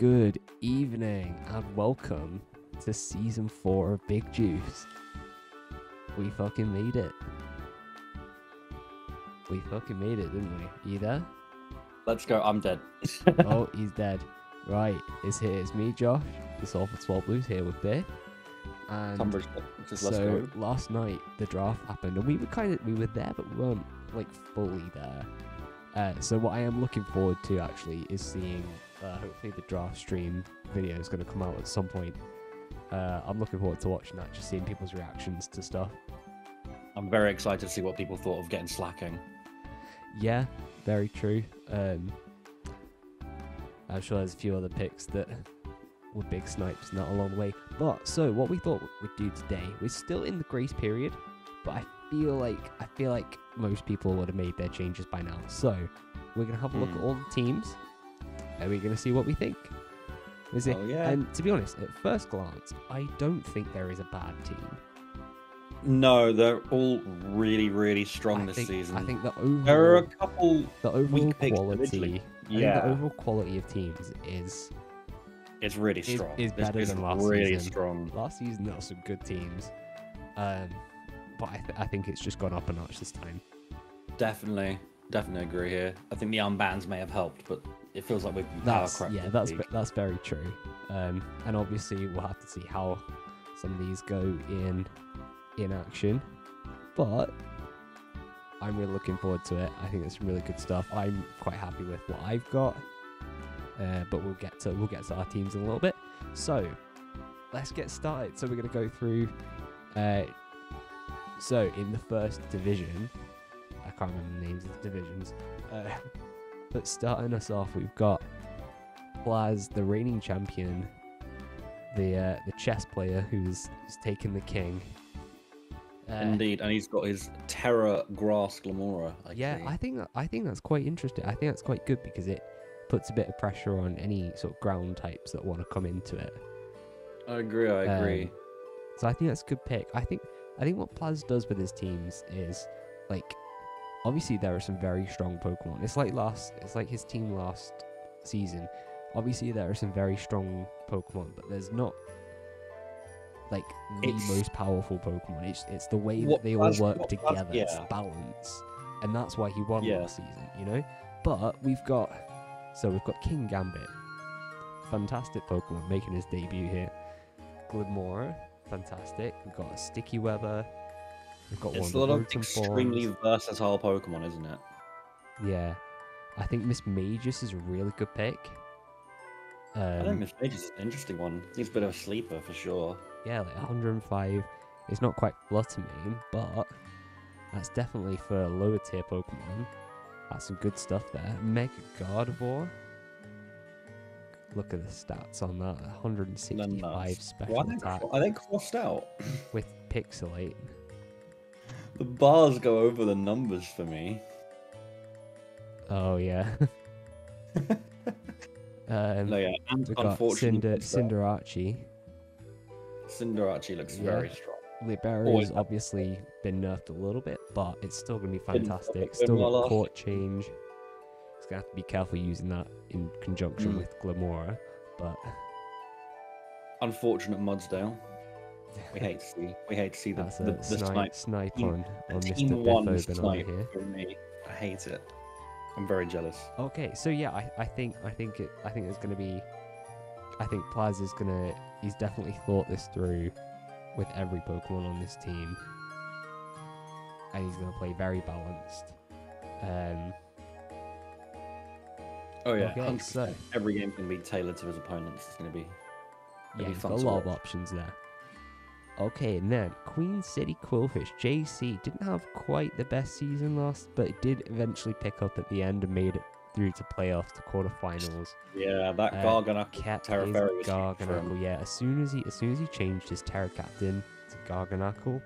Good evening and welcome to season 4 of Big Juice. We fucking made it. We fucking made it, didn't we? You there? Let's go. I'm dead. Oh, he's dead. Right, it's me, Josh, the Salford Swablus, here with Biff. And Tonbridge Toxapexes, let's so go. last night the draft happened, and we were there, but we weren't like fully there. So what I am looking forward to actually is seeing hopefully the draft stream video is going to come out at some point. I'm looking forward to watching that, just seeing people's reactions to stuff. I'm very excited to see what people thought of getting slacking. Yeah, very true. I'm sure there's a few other picks that were big snipes not along the way. But so what we thought we'd do today, we're still in the grace period, but I feel like most people would have made their changes by now. So we're gonna have a look at all the teams, and we're gonna see what we think. Is it? Oh, yeah. And to be honest, at first glance, I don't think there is a bad team. No, they're all really, really strong this season. I think the there are a overall couple quality, individually. I think the overall quality of teams It's really strong. is This better is than last really season. strong. Last season there were some good teams, but I think it's just gone up a notch this time. Definitely agree here. I think the unbans may have helped, but it feels like we've power cracked. Yeah, that's very true. And obviously we'll have to see how some of these go in action, but I'm really looking forward to it. I think it's some really good stuff. I'm quite happy with what I've got, but we'll get to our teams in a little bit. So let's get started. So we're going to go through. So in the first division, I can't remember the names of the divisions, but starting us off, we've got Plaz, the reigning champion, the chess player who's taken the king. Indeed, and he's got his Terra Grass Glamora. I think that's quite interesting. I think that's quite good because it puts a bit of pressure on any sort of ground types that want to come into it. I agree. So I think that's a good pick. I think what Plaz does with his teams is, like, obviously there are some very strong Pokemon. It's like his team last season. Obviously there are some very strong Pokemon, but there's not like the most powerful Pokemon. It's the way that they all work together. It's balance, and that's why he won last season. You know, but we've got King Gambit, fantastic Pokemon making his debut here. Glimora, fantastic. We've got a Sticky Webber. We've got It's a one lot of of the extremely versatile Pokemon, isn't it? Yeah, I think Miss Magus is a really good pick. I think Miss Magus is an interesting one. He's a bit of a sleeper for sure. Yeah, like 105. It's not quite Fluttermane, but that's definitely for a lower tier Pokemon. That's some good stuff there. Mega Gardevoir. Look at the stats on that. 165 special attack. Are they crossed out? With Pixelate. The bars go over the numbers for me. Oh, yeah. No, yeah, and we've got unfortunately, Cinderace. Cinderace looks very strong. Libera's obviously been nerfed a little bit, but it's still going to be fantastic. Still got Court Change. It's going to have to be careful using that in conjunction with Glamora, but... Unfortunate Mudsdale. We hate to see that's the snipe on Mr. Team 1 Biff over snipe here. for me. I hate it. I'm very jealous. Okay, so yeah, I think it's gonna be. I think Plaz is gonna. He's definitely thought this through with every Pokemon on this team, and he's gonna play very balanced. Oh yeah, okay, so every game can be tailored to his opponents. It's gonna be. He's got a lot of options there. Okay, and then Queen City Quillfish JC didn't have quite the best season last, but it did eventually pick up at the end and made it through to playoffs to quarterfinals. Yeah, that Garganacl Terra Fairy was Garganacl. Yeah, as soon as he changed his Terra Captain to Garganacl,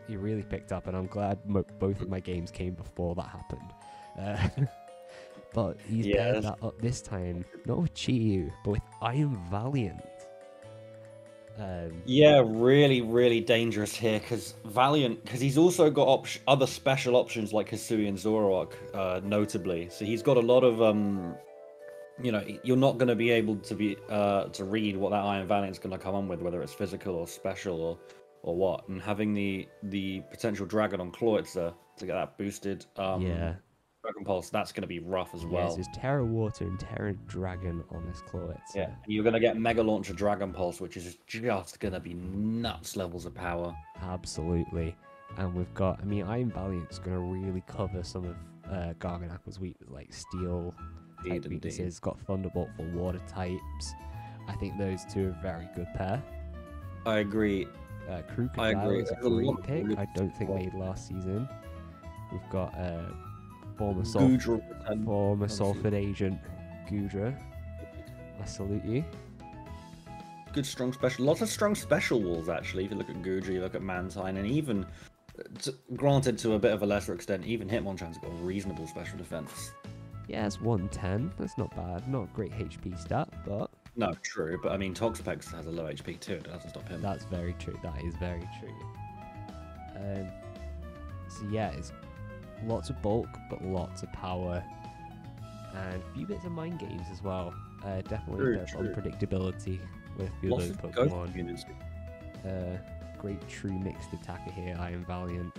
he really picked up, and I'm glad both of my games came before that happened. But he's paired that up this time, not with Chi-Yu, but with I Am Valiant. Yeah, really dangerous here because Valiant, because he's also got other special options like Hisui and Zoroark, notably. So he's got a lot of you're not going to be able to read what that Iron Valiant's going to come on with, whether it's physical or special or what. And having the potential Dragon on Kloitzer to get that boosted Yeah. Dragon Pulse, that's going to be rough as Yes, well. there's Terra Water and Terra Dragon on this Kloitzer. Yeah, and you're going to get Mega Launcher Dragon Pulse, which is just going to be nuts levels of power. Absolutely. And we've got, I mean, Iron Valiant's going to really cover some of Garganacle's weaknesses, like steel type weaknesses. Got Thunderbolt for water types. I think those two are a very good pair. I agree. Crocodile is a great pick. I don't think made last season. We've got former Salford agent Gudra. I salute you. Good strong special. Lots of strong special walls actually. If you look at Gudra, you look at Mantine, and even granted to a bit of a lesser extent, even Hitmonchan's got a reasonable special defense. Yeah, it's 110. That's not bad. Not a great HP stat, but no, true. But I mean, Toxapex has a low HP too. It doesn't stop him. That's very true. That is very true. So yeah, it's lots of bulk, but lots of power, and a few bits of mind games as well. Definitely a bit of unpredictability with a few of those Pokemon. Great true mixed attacker here, Iron Valiant.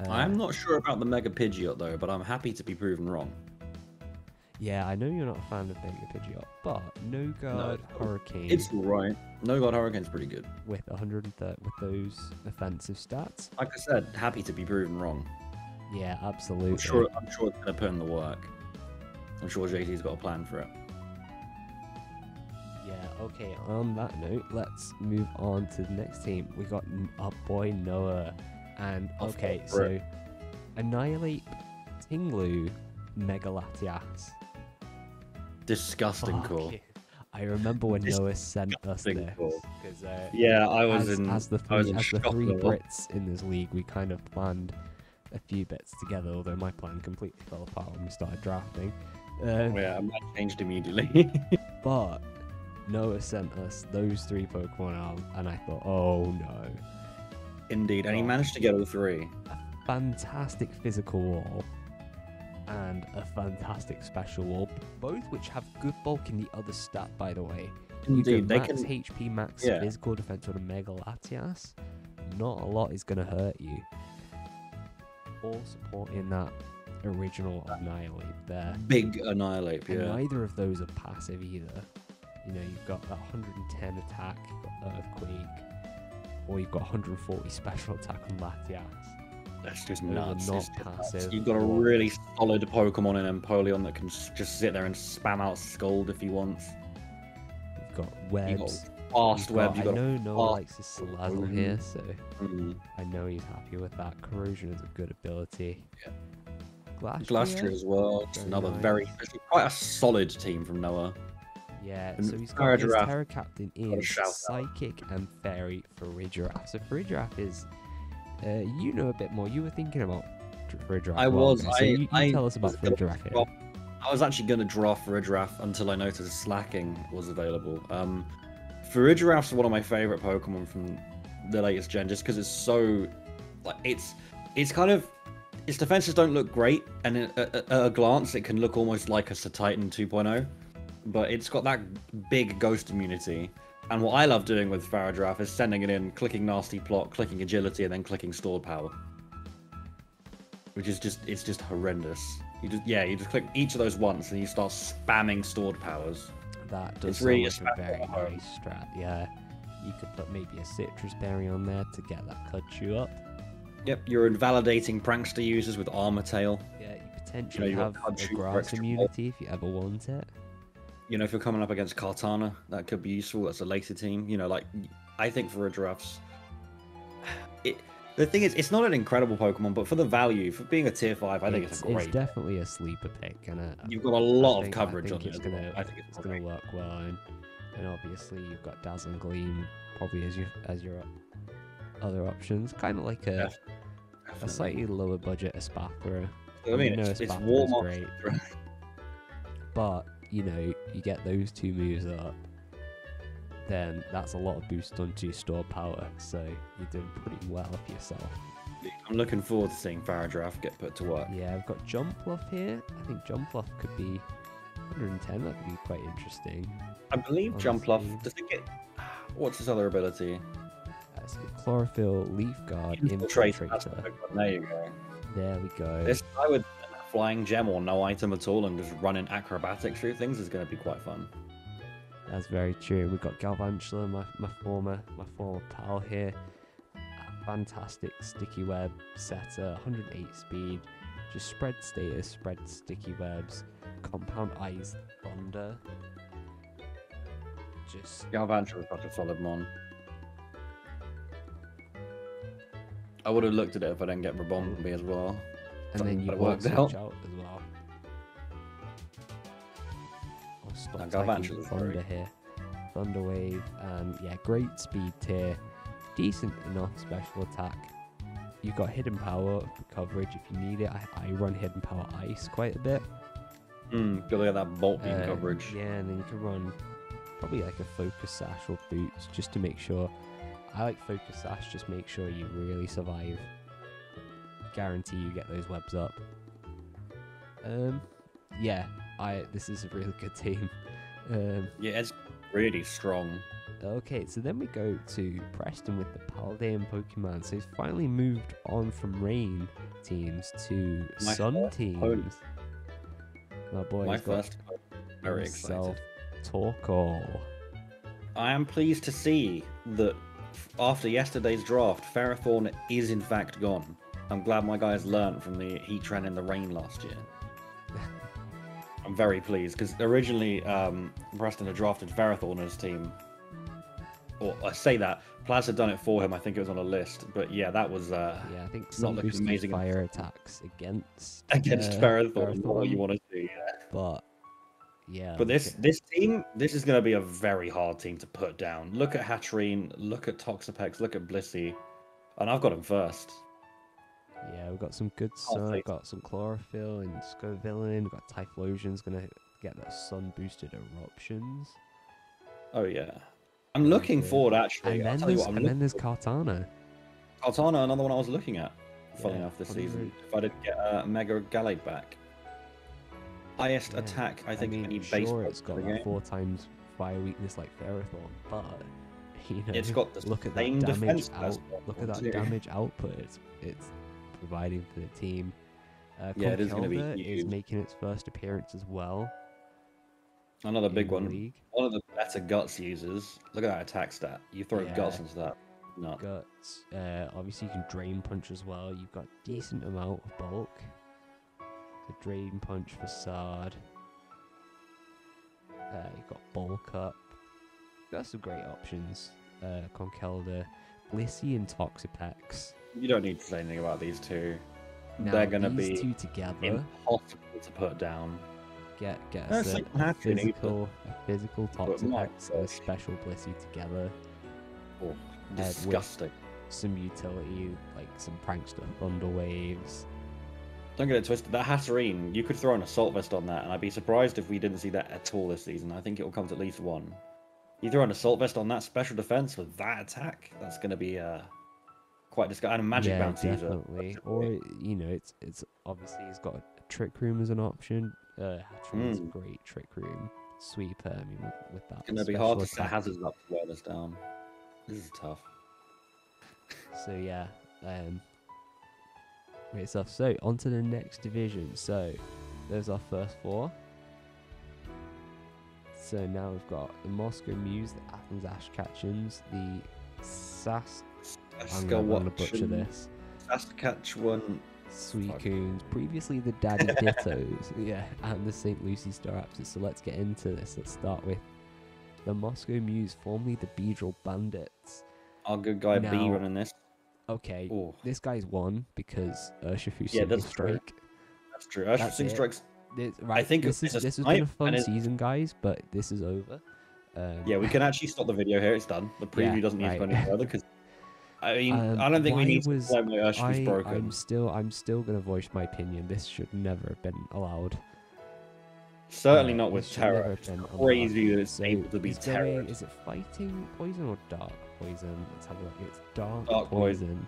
I'm not sure about the Mega Pidgeot though, but I'm happy to be proven wrong. Yeah, I know you're not a fan of Mega Pidgeot, but No Guard Hurricane. It's alright. No Guard Hurricane's pretty good. With 130 with those offensive stats. Like I said, happy to be proven wrong. Yeah, absolutely. I'm sure it's gonna put in the work. I'm sure JT's got a plan for it. Yeah, okay, on that note, let's move on to the next team. We got our boy Noah. And, okay, so Annihilate Tinglu Megalatias. Disgusting call. I remember when Noah sent us this. Because, yeah, I was as the three Brits in this league, we kind of planned a few bits together, although my plan completely fell apart when we started drafting. Yeah, mine changed immediately. But Noah sent us those three Pokemon out, and I thought, oh no. Indeed, and he managed to get all three. A fantastic physical wall and a fantastic special wall, both which have good bulk in the other stat, by the way. Indeed, they can HP, max physical defense on a Mega Latias. Not a lot is going to hurt you. All supporting that original Annihilate there. Big Annihilate, yeah. And neither of those are passive either. You know, you've got that 110 attack, you've got Earthquake, or you've got 140 special attack on Latias. That's just nuts. Not passive. You've got a really solid Pokemon in Empoleon that can just sit there and spam out Scald if he wants. You've got webs. Fast web. I know Noah likes his Salazzle here, so I know he's happy with that. Corrosion is a good ability. Yeah. Glastrier as well. Another quite a solid team from Noah. Yeah, so he's got his Terra Captain is Psychic and Fairy Farigiraf. So Farigiraf is, you know a bit more. You were thinking about Farigiraf. I was. So you tell us about Farigiraf here. I was actually going to draft Farigiraf until I noticed Slacking was available. Farigiraf's one of my favorite Pokemon from the latest gen, just because it's so, like, it's kind of, its defenses don't look great, and at a glance it can look almost like a Titan 2.0. But it's got that big ghost immunity. And what I love doing with Farigiraf is sending it in, clicking Nasty Plot, clicking Agility, and then clicking Stored Power. Which is just horrendous. You just click each of those once and you start spamming Stored Powers. That does sound like a very nice strat, yeah. You could put maybe a Citrus Berry on there to get that Cudchew up. Yep, you're invalidating Prankster users with Armor Tail. Yeah, you potentially have a Grass immunity if you ever want it. You know, if you're coming up against Kartana, that could be useful. That's a later team. You know, like, I think Farigiraf's... The thing is, it's not an incredible Pokemon, but for the value, for being a tier 5, I think it's a great... It's definitely a sleeper pick. And you've got a lot of coverage on it. I think it's going to work well. And obviously, you've got Dazzling Gleam probably as your other options. Kind of like a slightly lower budget Espapara. I mean, it's warm great. But... you know, you get those two moves up, then that's a lot of boost onto your stored power, so you're doing pretty well for yourself. I'm looking forward to seeing Farigiraf get put to work. Yeah, I've got Jumpluff here. I think Jumpluff could be 110, that could be quite interesting. I believe Jump Honestly. Off. Does it get? What's his other ability? So Chlorophyll, Leaf Guard, Infiltrate. That's Infiltrator. the big one. There you go. There we go. This guy with flying gem or no item at all and just running acrobatics through things is going to be quite fun. That's very true. We've got Galvantula, my former pal here. Fantastic sticky web setter, 108 speed. Just spread status, spread sticky webs, compound eyes, thunder. Just Galvantula was such a solid mon. I would have looked at it if I didn't get Rabombi as well. and then you But it won't worked switch out. out as well. I'll stop Now, tagging Galvantula's Thunder great. here. Thunder Wave, and yeah, great speed tier, decent enough special attack. You've got hidden power coverage if you need it. I run hidden power ice quite a bit. Gotta get that bolt beam coverage. Yeah, and then you can run probably like a focus sash or boots just to make sure. I like focus sash, just make sure you really survive. Guarantee you get those webs up. Yeah, this is a really good team. Yeah, it's really strong. Okay, so then we go to Preston with the Paldean Pokemon. So he's finally moved on from Rain teams to My Sun first teams. opponent. My boy, My he's got first, very excited. Torkoal. I am pleased to see that after yesterday's draft, Ferrothorn is in fact gone. I'm glad my guys learned from the Heatran in the rain last year. I'm very pleased because originally Preston had drafted Ferrothorn in his team. Or I say that Plaz had done it for him. I think it was on a list, but yeah, that was Yeah, I think not some looking boosted amazing fire attacks against Ferrothorn. Not what you want to see. But yeah, But this team, this is going to be a very hard team to put down. Look at Hatterene, look at Toxapex, look at Blissey, and I've got him first. yeah, we've got some good sun, face got some chlorophyll and Scovillain, we've got Typhlosion's gonna get that sun boosted eruptions. Oh yeah, I'm looking good. forward actually. And I'll then tell you there's what, and then there's Kartana. Kartana, another one I was looking at. Funny Yeah, enough, this 100. season, if I didn't get Mega Galate back. Highest Yeah, attack, I think, mean, any base sure, points it's got in the that game. 4 times fire weakness like Ferrothorn, but you know, It's got the look at same that damage defense out. as Look at that too. damage output it's providing for the team. Yeah, it is gonna be Conkeldurr is huge. making its first appearance as well. Another big in the one. league. One of the better guts users. Look at that attack stat. You throw Yeah. guts into that. No. Guts. Obviously, you can drain punch as well. You've got decent amount of bulk. The drain punch facade. You've got bulk up. Got some great options. Conkeldurr, Blissey, and Toxapex. You don't need to say anything about these two. Now, They're going to these be two together impossible to put down. get No, us it's a, like a Hatterene either. physical But my Toxapex and a gosh. special Blissey together. Oh, with disgusting. Some utility, like some Prankster Thunder Waves. Don't get it twisted. That Hatterene, you could throw an Assault Vest on that, and I'd be surprised if we didn't see that at all this season. I think it will come to at least one. You throw an Assault Vest on that special defense with that attack, that's going to be quite disgusting. And a Magic Yeah, Bounce user. definitely. Or you know, it's obviously he's got a Trick Room as an option. Hatchering's a great Trick Room sweeper. I mean, with that. It's going to be special hard to set attack. hazards up to wear this down. This is tough. So yeah, great stuff. So on to the next division. So there's our first 4. So now we've got the Moscow Muse, the Athens Ashkatchans, the I'm gonna butcher this. Saskatchewan. Suicoons, previously the Daddy Dittos, yeah, and the St. Lucie Staraptors. So let's get into this. Let's start with the Moscow Muse, formerly the Beedrill Bandits. Our good guy B Now- running this. Okay, Oh, this guy's won because Urshifu Yeah, that's true. Strike. that's true. That's Urshifu it. Strikes. Right, think this it's a has been a snipe, fun and season, guys, but this is over. Yeah, we can actually stop the video here. It's done. The preview Yeah, doesn't need to go right. any further because I mean, I don't think we why need was- to explain why Urshifu's broken. I'm still gonna voice my opinion. This should never have been allowed. Certainly not with this should never Terror. have It's been allowed. crazy that it's So able to be he's Terror. going- Is it fighting poison or dark poison? Let's have a look. It's dark, Dark poison.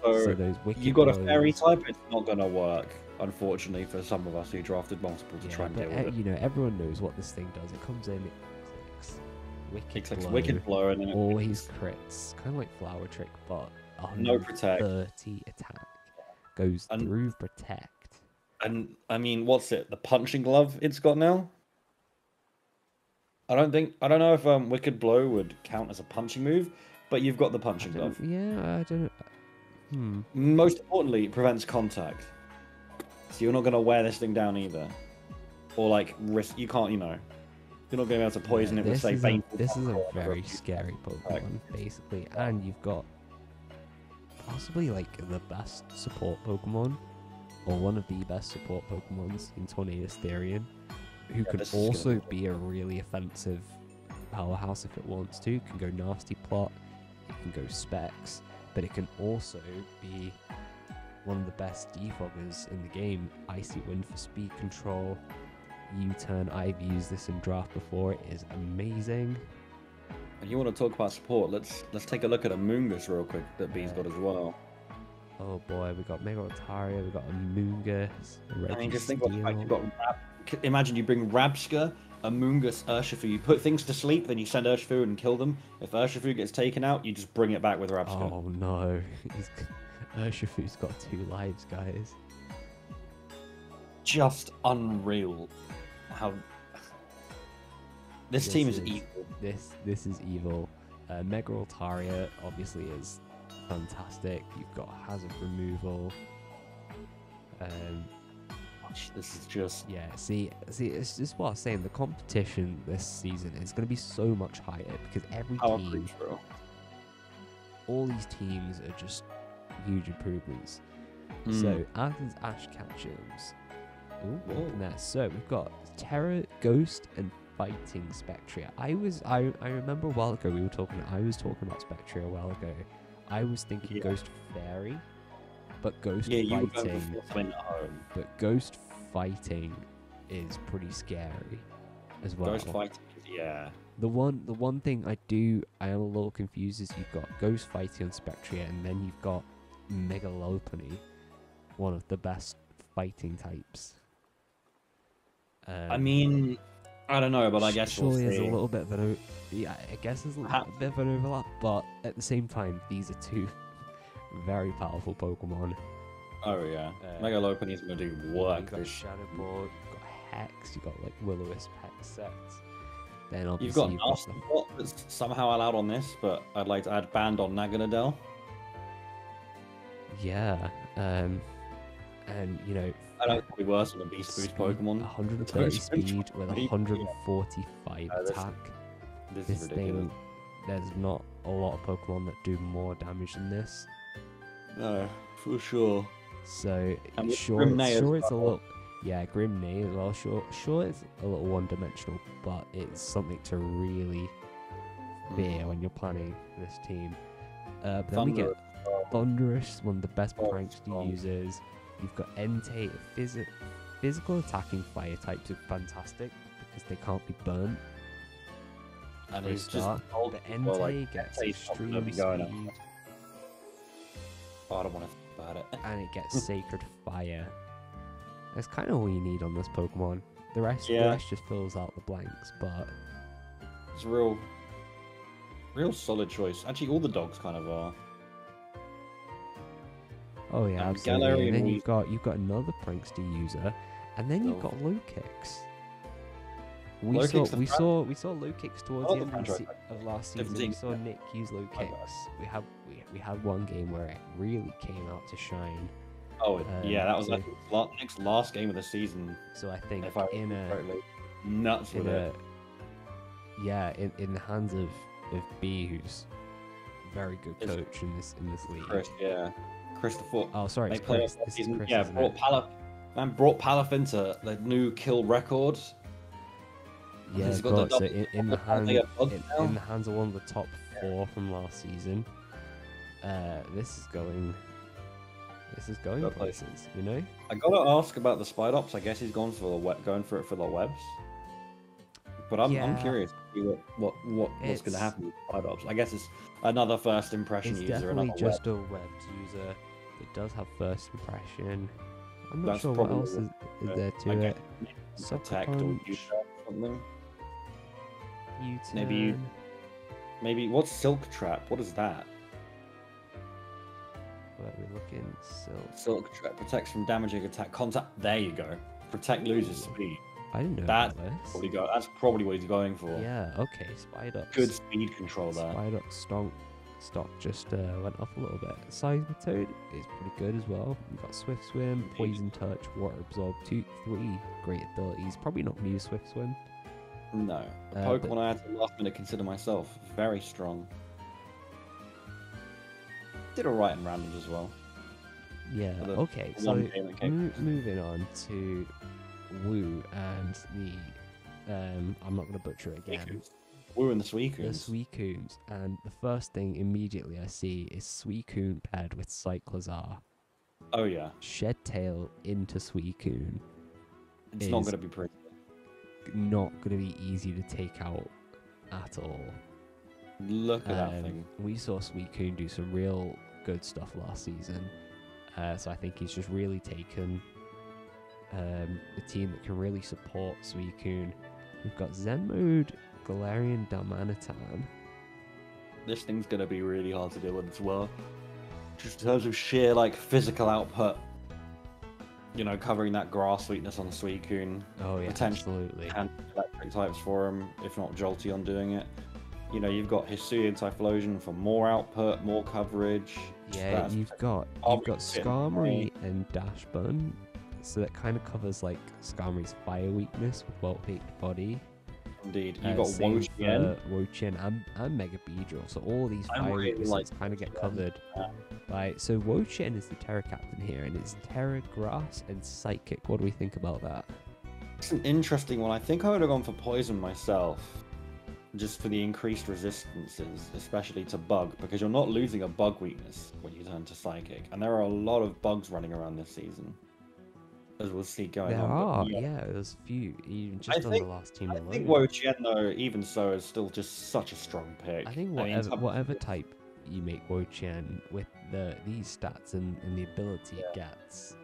poison. So So those wicked you got a blows- fairy type, it's not gonna work. unfortunately for some of us who drafted multiple to try and deal with it. You know, everyone knows what this thing does. It comes in, it clicks Wicked blow, and then always crits, kind of like Flower Trick, but no protect, 30 attack goes through protect. And I mean, what's it? The punching glove it's got now. I don't know if Wicked Blow would count as a punching move, but you've got the punching glove. Yeah, I don't. Most importantly, it prevents contact, so you're not going to wear this thing down either, or like risk. You can't, you know, you're not going to be able to poison it with say painful. This is a very scary Pokemon, basically, and you've got possibly like the best support Pokemon, or one of the best support Pokemons in Tornadus Therian, who can also be a really offensive powerhouse if it wants to. It can go Nasty Plot, it can go Specs, but it can also be one of the best defoggers in the game. Icy Wind for speed control, U-turn. I've used this in draft before. It is amazing. And you want to talk about support? Let's take a look at a Moongus real quick that B's got as well. Oh boy, we got Mega Altaria, we got a Moongus. I mean, just think about the fact you've got imagine you bring Rabska, a Moongus, Urshifu. You put things to sleep, then you send Urshifu and kill them. If Urshifu gets taken out, you just bring it back with Rabska. Oh no, Urshifu's got 2 lives, guys. Just unreal. How this team is evil. This is evil. Mega Altaria obviously is fantastic. You've got hazard removal. This is just see, it's just what I was saying. The competition this season is going to be so much higher because every team, all these teams are just huge improvements. So Athens Ash Ketchums. So we've got Terra, Ghost, and Fighting Spectria. I remember a while ago I was talking about Spectria a while ago. I was thinking Ghost Fairy, but Ghost Fighting. But Ghost Fighting is pretty scary as well. Ghost Fighting, yeah. The one thing I am a little confused is you've got Ghost Fighting on Spectria, and then you've got Megalopony, one of the best fighting types. I mean, I don't know, but I guess surely there's a little bit of an bit of an overlap, but at the same time, these are 2 very powerful Pokemon. Oh yeah, Megalopony is going to do work. You've got Shadow Ball, you've got Hex, you've got like Will-O-Wisp Hex sets. Then you've obviously got Nasty Plot that's somehow allowed on this, but I'd like to add Banned on Naganadel. Yeah, and you know, I don't think it'd be worse than a Beast Boost Pokemon. 130 speed with 145 attack. This is ridiculous. There's not a lot of Pokemon that do more damage than this. No, for sure. So sure it's a little, Grim Neigh as well. Sure it's a little one-dimensional, but it's something to really fear when you're planning this team. But then we get Thunderous, one of the best Prankster users. You've got Entei, physical attacking fire types are fantastic because they can't be burnt. And he's just the Entei gets extreme speed. Oh, I don't want to think about it. And it gets Sacred Fire. That's kind of all you need on this Pokemon. The rest just fills out the blanks, but it's a real solid choice. Actually, all the dogs kind of are. Oh yeah, absolutely. And then you've got another Prankster user, and then you've got Low Kicks. We saw Low Kicks towards the end of last season. We saw Nick use Low Kicks. We had one game where it really came out to shine. Oh yeah, that was like Nick's last game of the season. So I think in the hands of B, who's a very good coach in this league. Christopher. Oh, sorry, it's Chris. This is Chris. Yeah, brought Palaf into the new kill record. Yeah, so in the hands of one of the top 4 from last season. This is going places, you know. I gotta ask about the Spidops. I guess he's going for it for the webs. But I'm curious to see what's going to happen with Spidops. I guess it's another first impression user. It's definitely just a webs user. It does have first impression. I'm not That's sure what probably else is there to I it. guess Sucker protect or punch, U-turn something. U-turn. Maybe what's silk trap? What is that? Let me look in silk. Silk trap protects from damaging attack contact. There you go. Protect loses Ooh. speed. I didn't know That's about this. that's probably what he's going for. Yeah, okay, Spiduck's Good speed control there. Spiduck's stock just went up a little bit. Seismitoad is pretty good as well. You've got Swift Swim, Poison Touch, Water Absorb, 3 great abilities. Probably not new Swift Swim. No. A Pokemon I had to last minute consider myself. Very strong. Did alright in randoms as well. Yeah, okay, so moving on to Woo and the I'm not gonna butcher it again. Woo and the Suicunes. The Suicunes, and the first thing immediately I see is Suicune paired with Cyclizar. Oh yeah. Shed Tail into Suicune. It's not gonna be pretty. Not gonna be easy to take out at all. Look at that thing. We saw Suicune do some real good stuff last season, so I think he's just really taken a team that can really support Suicune. We've got Zen Mode, Galarian Darmanitan. This thing's gonna be really hard to deal with as well. Just in terms of sheer like physical output. You know, covering that grass weakness on Suicune. Oh yeah, absolutely. And electric types for him, if not Jolteon doing it. You know, you've got Hisuian Typhlosion for more output, more coverage. Yeah, you've got Skarmory and Dashbun, so that kind of covers like Skarmory's fire weakness with Volt-Baked Body. Indeed, you've got Wochien and Mega Beedrill, so all these fire weaknesses kind of get covered. Right, so Wochien is the Terra Captain here, and it's Terra, Grass, and Psychic. What do we think about that? It's an interesting one. I think I would have gone for Poison myself, just for the increased resistances, especially to Bug, because you're not losing a Bug weakness when you turn to Psychic, and there are a lot of Bugs running around this season, as we'll see going on. Yeah, there's a few, even just on the last team alone. I think Wochien, though, even so, is still just such a strong pick. I think whatever type you make Wochien with these stats and the ability it gets.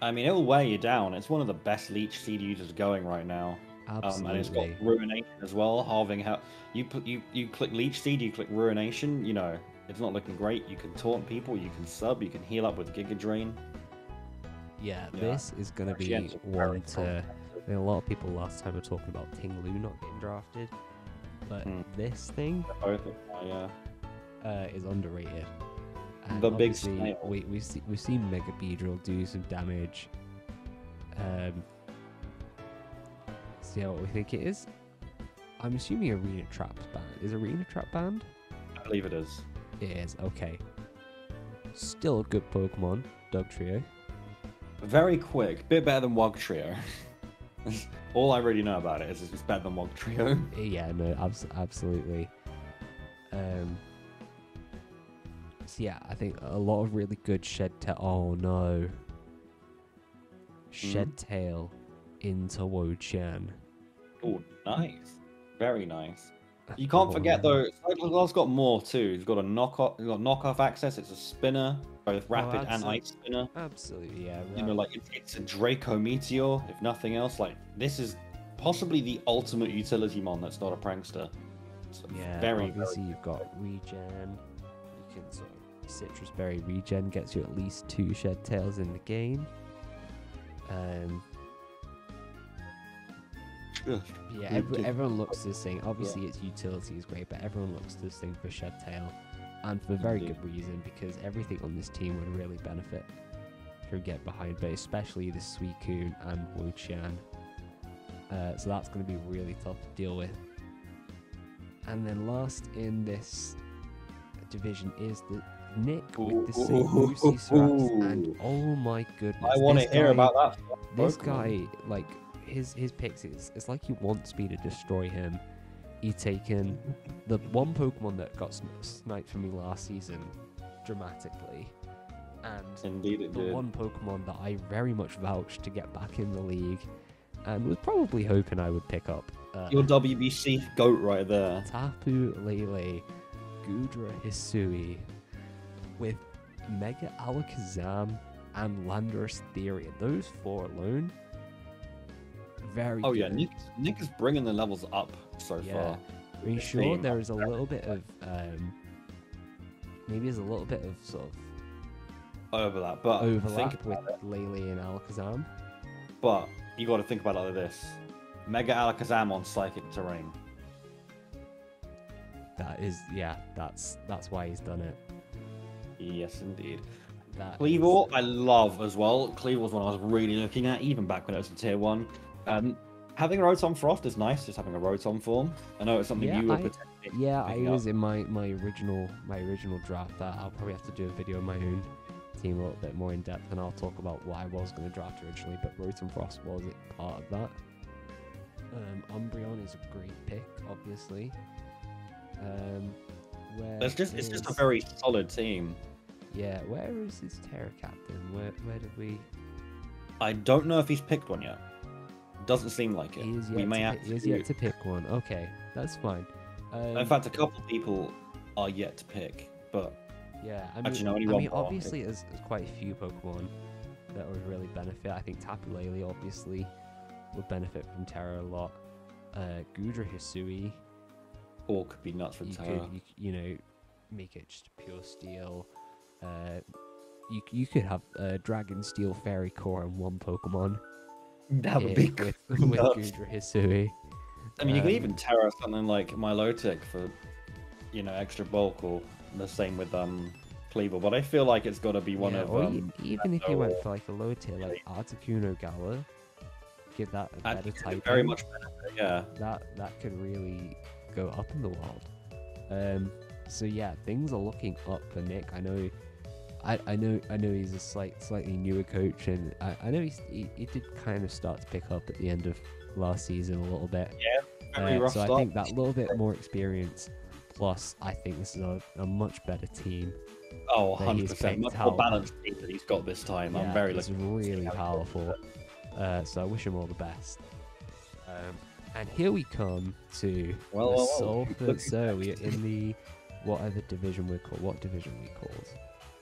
I mean, it'll wear you down. It's one of the best Leech Seed users going right now. Absolutely. And it's got Ruination as well, halving how you click Leech Seed, you click Ruination. You know, it's not looking great. You can taunt people, you can sub, you can heal up with Giga Drain. Yeah, this is gonna be one to. I mean, a lot of people last time were talking about Ting Lu not getting drafted, but this thing is underrated. And the big snail. We've seen Mega Beedrill do some damage. See what we think it is. I'm assuming Arena Trap's banned. Is Arena Trap banned? I believe it is. It is, okay. Still a good Pokemon, Dugtrio. Very quick, bit better than Wugtrio. All I really know about it is it's better than Wugtrio. Yeah, no, absolutely. So yeah, I think a lot of really good Shed Tail. Oh no. Shed Tail into Wochien. Oh, nice. Very nice. You can't forget though, Cyclizar's got more too. He's got a knockoff access. It's a spinner, both rapid and ice spinner. Absolutely, yeah. You know, like it's a Draco Meteor, if nothing else. Like this is possibly the ultimate utility mon that's not a prankster. So yeah, obviously you've got regen. You can sort of Citrus Berry regen gets you at least 2 Shed Tails in the game. Yeah, everyone looks to this thing. Obviously, its utility is great, but everyone looks to this thing for Shed Tail, and for very good reason, because everything on this team would really benefit from getting behind, but especially the Suicune and Wochien. So that's going to be really tough to deal with. And then last in this division is the Nick with the St. Lucie Straps, and oh my goodness, I want to hear about that. This guy, like. His picks, it's like he wants me to destroy him. He's taken the one Pokemon that got sniped for me last season dramatically, and indeed the one Pokemon that I very much vouched to get back in the league and was probably hoping I would pick up. Your WBC goat right there. Tapu Lele Gudra Hisui with Mega Alakazam and Landorus Theory. Those 4 alone, very Oh good. yeah, Nick is bringing the levels up so far. I mean, sure, there is a little bit of maybe there's a little bit of sort of overlap, but overlap with Lele and Alakazam. But you got to think about it like this: Mega Alakazam on Psychic Terrain. That is, that's why he's done it. Yes, indeed. That Cleavor, I love as well. Cleavor's one I was really looking at, even back when it was in Tier 1. Having a Rotom Frost is nice, just having a Rotom form. I know it's something you were potentially I was in my original draft. I'll probably have to do a video of my own team a little bit more in depth, and I'll talk about what I was going to draft originally, but Rotom Frost was part of that. Umbreon is a great pick, obviously. It's just a very solid team. Yeah, where is his Terra Captain? Where did we? I don't know if he's picked one yet. Doesn't seem like it. He is yet to pick one. Okay, that's fine. In fact, a couple people are yet to pick, but yeah, I mean, obviously, there's quite a few Pokemon that would really benefit. I think Tapu Lele obviously would benefit from Terra a lot. Gudra Hisui. Or could be nuts from Terra. You know, make it just pure steel. You could have Dragon Steel Fairy Core in one Pokemon. That would be with Gudra Hisui. I mean, you can even Terra something like Milotic for, extra bulk, or the same with Cleaver. But I feel like it's got to be one of even if you went for like a low tier like Articuno Gala, give that a better type. Very much better, yeah. That could really go up in the world. So yeah, things are looking up for Nick. I know he's a slightly newer coach, and I know he did kind of start to pick up at the end of last season a little bit. Yeah, very rough so start. I think that little bit more experience, plus I think this is a much better team. Oh, 100%. Much more balanced team that he's got this time. Yeah, I'm very lucky. It's really powerful. So I wish him all the best. And here we come to the Salford. So we're in the what division we called?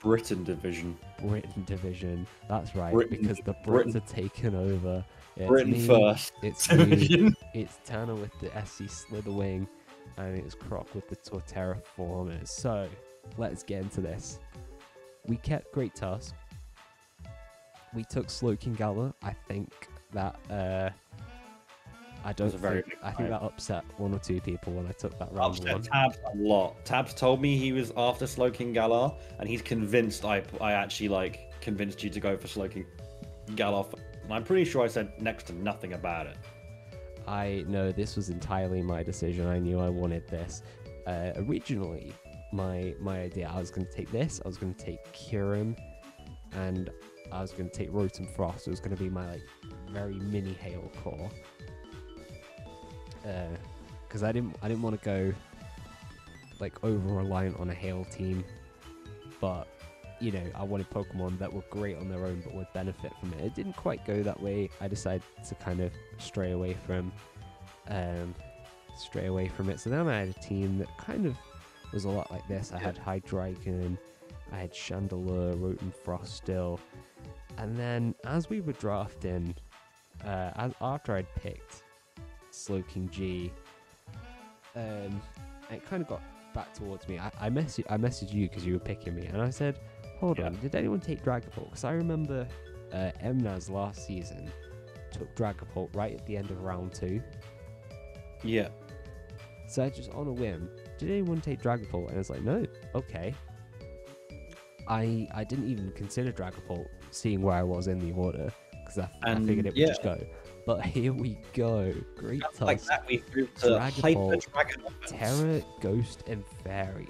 Britain division. Britain division. That's right, Britain, because the Brits are taken over. Britain first. It's me. It's Tanner with the SC Slitherwing, and it's Croc with the Torterra Formers. So let's get into this. We kept Great Tusk. We took Slowking Gala. I think that I think that upset one or two people when I took that round one. Tabs a lot. Tabs told me he was after Slowking Galar, and he's convinced I actually convinced you to go for Slowking Galar. And I'm pretty sure I said next to nothing about it. I know this was entirely my decision. I knew I wanted this. Originally, my idea, I was going to take this. I was going to take Kyurem, and I was going to take Rotom Frost. It was going to be my very mini Hail core. Because I didn't want to go over reliant on a Hail team, but I wanted Pokemon that were great on their own but would benefit from it. It didn't quite go that way. I decided to kind of stray away from it. So then I had a team that kind of was a lot like this. I had Hydreigon, I had Chandelure, Rotom Frost still, and then as we were drafting, after I'd picked Slowking G, it kind of got back towards me. I messaged you because you were picking me, and I said, hold on, did anyone take Dragapult? Because I remember Mnaz last season took Dragapult right at the end of round 2. Yeah. So I just, on a whim, did anyone take Dragapult? And I was like, no. Okay. I didn't even consider Dragapult, seeing where I was in the order, because I figured it would just go. But here we go. Great Tusk. Like that, we threw to Hyper Dragon. Terra, Ghost, and Fairy.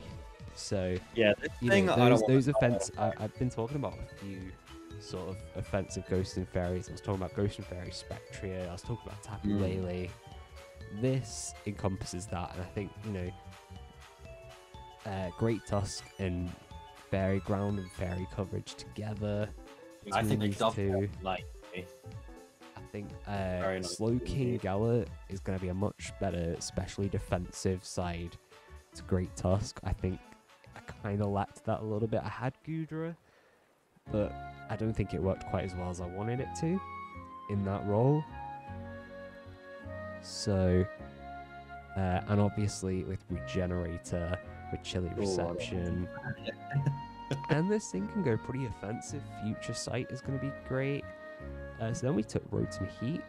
So yeah, those offense. I've been talking about a few sort of offensive Ghost and Fairies. I was talking about Ghost and Fairy Spectria. I was talking about Tapu Lele. This encompasses that, and I think Great Tusk and Fairy Ground and Fairy coverage together. I think they do. I think Slowking Gala is going to be a much better, especially defensive side to Great Tusk. I think I kind of lacked that a little bit. I had Gudra, but I don't think it worked quite as well as I wanted it to in that role. So, and obviously with Regenerator, with Chilly Reception, and this thing can go pretty offensive. Future Sight is going to be great. So then we took Rotom Heat,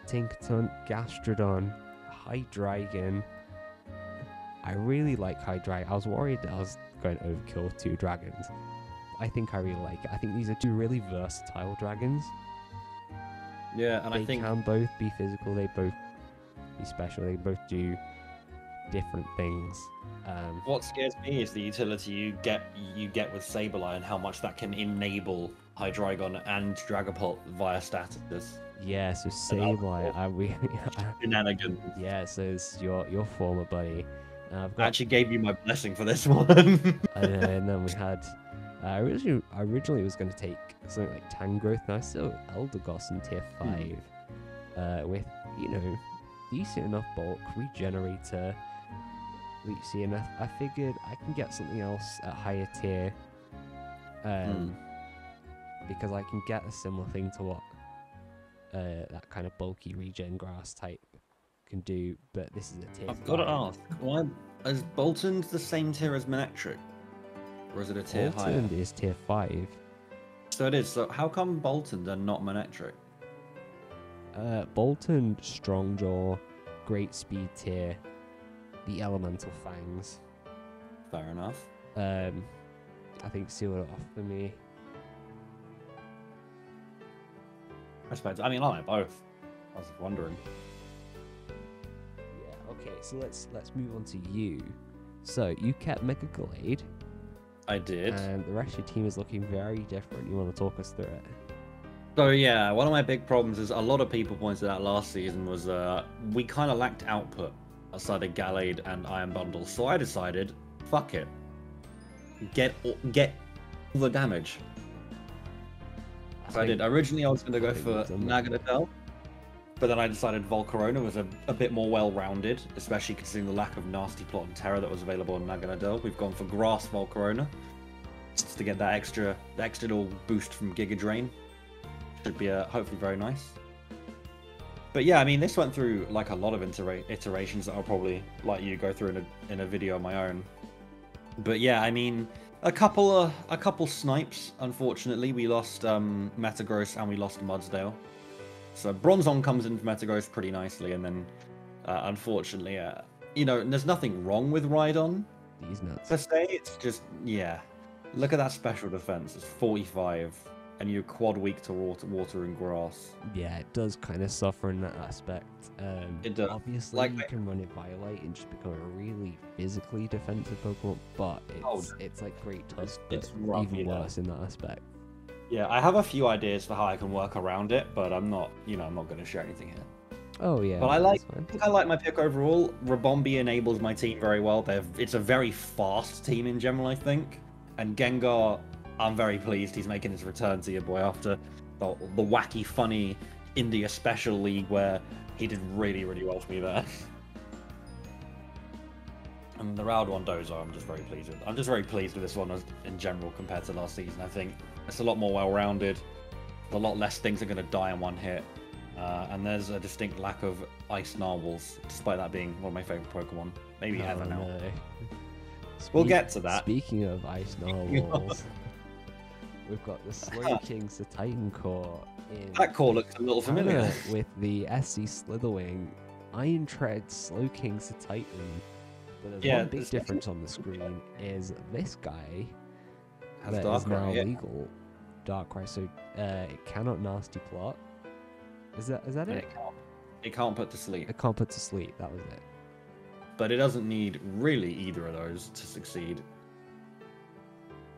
Tinkaton, Gastrodon, Hydreigon. I really like Hydreigon. I was worried that I was going to overkill 2 dragons. I think I really like it. I think these are 2 really versatile dragons. Yeah, and they I think can both be physical, they both be special, they both do different things. What scares me is the utility you get with Sableye and how much that can enable Hydreigon and Dragapult via status. Yeah, so Sableye, Shenanigans. Yeah, so it's your former buddy. I actually gave you my blessing for this one. And then we had originally was going to take something like Tangrowth, and I still Eldegoss in tier 5, with decent enough bulk, Regenerator, Leechy, and I figured I can get something else at higher tier, because I can get a similar thing to what that kind of bulky regen grass type can do, but this is a tier 5. I've got to ask, why is Boltund the same tier as Manectric? Or is it a tier higher? Boltund is tier 5. So it is. So how come Boltund and not Manectric? Boltund, Strong Jaw, Great Speed tier, the Elemental Fangs. Fair enough. I think seal it off for me. I suppose. I mean, I like both. I was wondering. Yeah. Okay. So let's move on to you. So you kept Mega Glade. I did. And the rest of your team is looking very different. You want to talk us through it? So yeah, one of my big problems is a lot of people pointed out last season was we kind of lacked output outside of Gallade and Iron Bundle. So I decided, fuck it, get all the damage. So I did. Originally, I was going to go for Naganadel, but then I decided Volcarona was a bit more well-rounded, especially considering the lack of Nasty Plot and Terror that was available on Naganadel. We've gone for Grass Volcarona just to get that extra little boost from Giga Drain. Should be hopefully very nice. But yeah, I mean, this went through like a lot of iterations that I'll probably let you go through in a video of my own. But yeah, I mean, a couple snipes. Unfortunately, we lost Metagross and we lost Mudsdale. So Bronzong comes into Metagross pretty nicely, and then unfortunately, there's nothing wrong with Rhydon. These nuts. Per se, it's just look at that special defense. It's 45. And you're quad weak to water and grass. Yeah, it does kind of suffer in that aspect. It does. Obviously, you can run it Violate and just become a really physically defensive Pokemon, but it's like Great Tusk, but even worse in that aspect. Yeah, I have a few ideas for how I can work around it, but I'm not going to share anything here. Oh yeah. But I think I like my pick overall. Rabombi enables my team very well. It's a very fast team in general, I think. And Gengar, I'm very pleased he's making his return to your boy after the wacky, funny India Special League where he did really, really well for me there. And the round one Dozo, I'm just very pleased with. I'm just very pleased with this one in general compared to last season. I think it's a lot more well-rounded. A lot less things are going to die in one hit. And there's a distinct lack of Ice Narwhals, despite that being one of my favourite Pokemon. Maybe ever now. No. We'll get to that. Speaking of Ice Narwhals... We've got the Slowking the Titan core in. That core looks a little familiar. With the SC Slitherwing, Iron Tread Slowking the Titan. But there's one big difference on the screen is this guy that is now legal. Darkrai, so it cannot Nasty Plot. Is that it? It can't put to sleep. It can't put to sleep. That was it. But it doesn't need really either of those to succeed.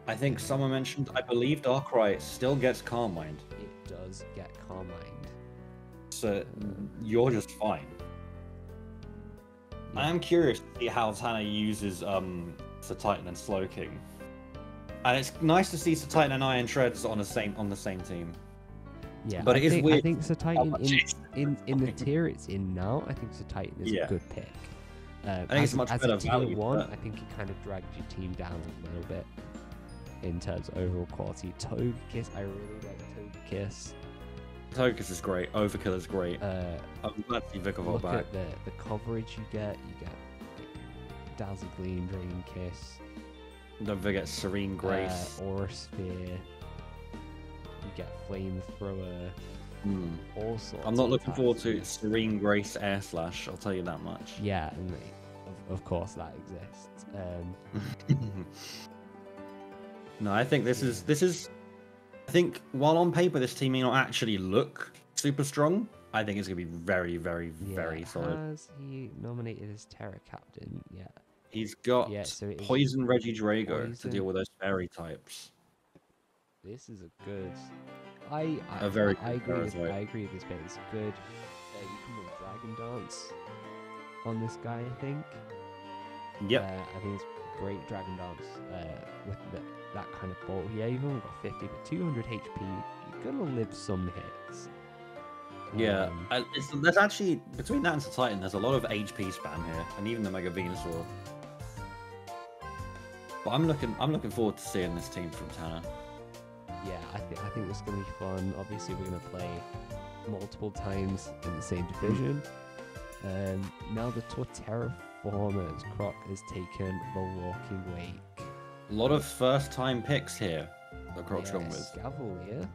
I think someone mentioned, I believe Darkrai still gets Calm Mind. It does get Calm Mind. So you're just fine. I am curious to see how Tana uses Titan and Slowking. And it's nice to see Titan and Iron Treads on the same team. Yeah, but it is weird. I think Titan in the tier it's in now, I think Titan is a good pick. I think it's much better tier value. 1, I think it kind of dragged your team down a little bit. in terms of overall quality. Togekiss, I really like Togekiss. Togekiss is great. Overkill is great. I'm glad to see Vikavolt Look back. at the coverage you get. You get Dazzle Gleam, Dragon Kiss. Don't forget Serene Grace. Aura Sphere. You get Flamethrower. All sorts. I'm not of looking forward attacks. to Serene Grace Air Slash, I'll tell you that much. Yeah, and of course that exists. No, I think this is. I think while on paper this team may not actually look super strong, I think it's gonna be very, very, very solid. Has he nominated as Terra Captain? Yeah. He's got So it is Poison Regidrago to Poison. deal with those fairy types. This is a good. I very I good agree with Charizard. I agree with this bit. It's good. You can run Dragon Dance on this guy. I think. Yep. I think it's great Dragon Dance with that kind of bulk. Yeah, you've only got 50, but 200 HP. You're gonna live some hits. Yeah, there's actually between that and Titan, there's a lot of HP spam here, and even the Mega Venusaur. But I'm looking forward to seeing this team from Tanner. Yeah, I think it's gonna be fun. Obviously, we're gonna play multiple times in the same division. Now the Torterraformers Croc has taken the Walking Wake. A lot of first-time picks here that Croc's Yeah, gone with. Scavalier.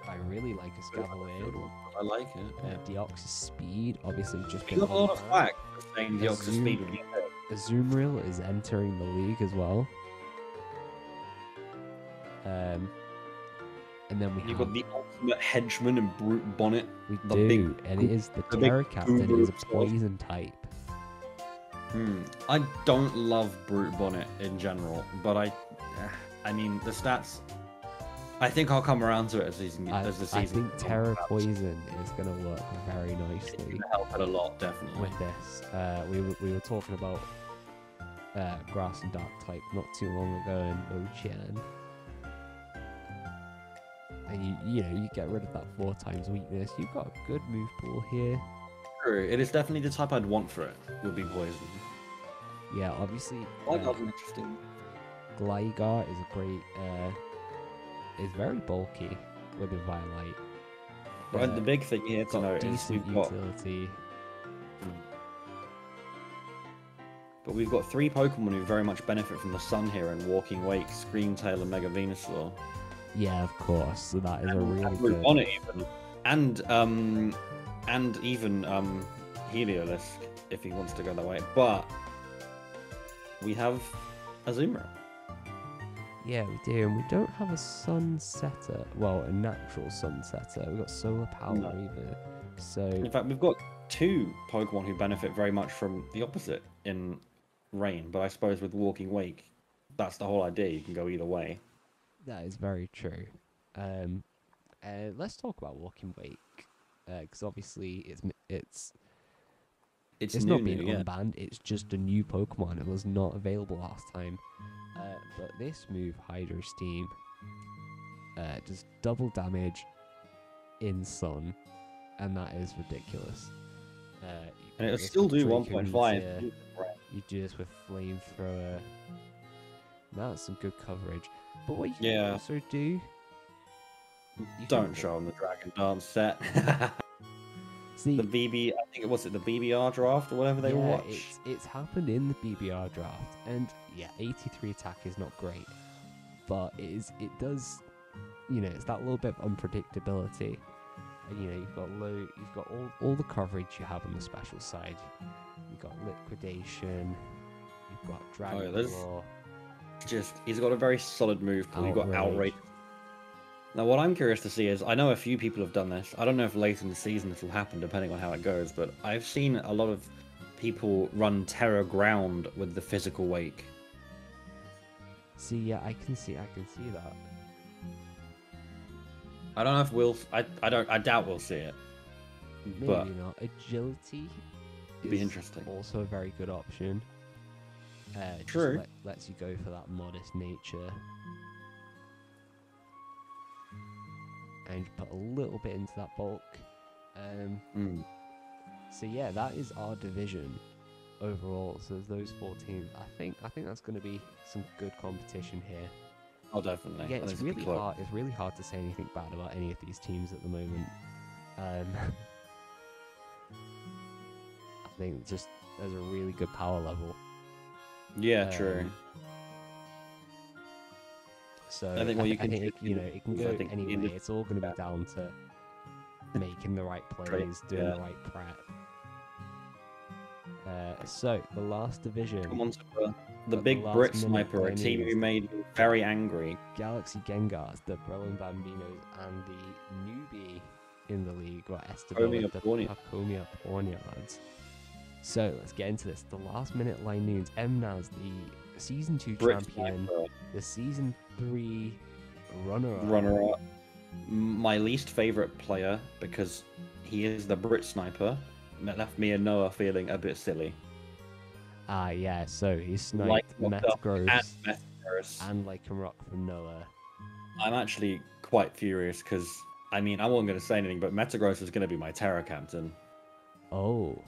I really like a Scavalier. I like it. Deoxys Speed, obviously just We been got a lot of on flack for saying Deoxys Azum- Speed would be good. Azumarill is entering the league as well. And then we You've have got the ultimate henchman and Brute Bonnet. we the do, big and it is the the big Terra Captain guru is a stuff. poison type. I don't love Brute Bonnet in general, but I mean the stats. I think I'll come around to it as the season. I think Terra Poison is going to work very It's nicely going to help it a lot, definitely. with this. We were talking about Grass and Dark type not too long ago in Ocean. And you get rid of that 4 times weakness. You've got a good move pool here. True, it is definitely the type I'd want for it. Would be Poison. Yeah, obviously. Gligar's interesting. Gligar is a great. Is very bulky with a Violite. Right, the big thing here to Got note is decent we've got, utility. but we've got 3 Pokemon who very much benefit from the sun here and Walking Wake, Screamtail, and Mega Venusaur. Yeah, of course. So that is a really And good. on it even, and even Heliolisk if he wants to go that way. But we have Azumarill. Yeah, we do, and we don't have a Sunsetter. Well, a natural Sunsetter. We've got Solar Power No. either. So In fact, we've got 2 Pokemon who benefit very much from the opposite in Rain. But I suppose with Walking Wake, that's the whole idea. You can go either way. that is very true. Let's talk about Walking Wake, because obviously it's It's not new, being yeah. unbanned. It's just a new Pokemon. It was not available last time. But this move, Hydro Steam, does double damage in Sun, and that is ridiculous. You And it'll put this still with do Draco 1.5. Meteor, You do this with Flamethrower. That's some good coverage. But what you can Yeah. also do... you Don't can- show him the Dragon Dance set. See, the BB, I think it was the BBR draft or whatever they yeah, watch. it's happened in the BBR draft, and yeah, 83 attack is not great, but it does, it's that little bit of unpredictability. And, you've got all the coverage you have on the special side. You've got liquidation. You've got Dragon there's- Claw. He's got a very solid move pool. You've got Outrage. Outrage. Now, what I'm curious to see is, I know a few people have done this. I don't know if late in the season this will happen, depending on how it goes, but I've seen a lot of people run Terra Ground with the physical Wake. See, yeah, I can see that. I don't know if we'll. I doubt we'll see it. Maybe But not. Agility it'd be is interesting. also a very good option. True. Just lets you go for that modest nature. And you put a little bit into that bulk. So yeah, that is our division overall. So those 4 teams. I think that's going to be some good competition here. Oh, definitely. Yeah, And it's a big really club. hard. It's really hard to say anything bad about any of these teams at the moment. I think just there's a really good power level. Yeah, true. So I think what you I can think do it can is, go I think, anyway. It's all going to be down to making the right plays, doing yeah. the right prep. So the last division. Come on to the Got big last Brit minute sniper, a team who made me very angry. Galaxy Gengars, the Berlin Bambinos, and the newbie in the league, or Estabella, the Pacomia Porniards. So let's get into this. The last minute Linoons, Mnaz, the Season 2 Brit champion, sniper. the Season 3 runner-up. Runner-up. My least favorite player, because he is the Brit sniper, that left me and Noah feeling a bit silly. Ah, yeah, so he sniped Metagross and Lycanroc from Noah. I'm actually quite furious because, I mean, I wasn't going to say anything, but Metagross was going to be my Terra captain. Oh.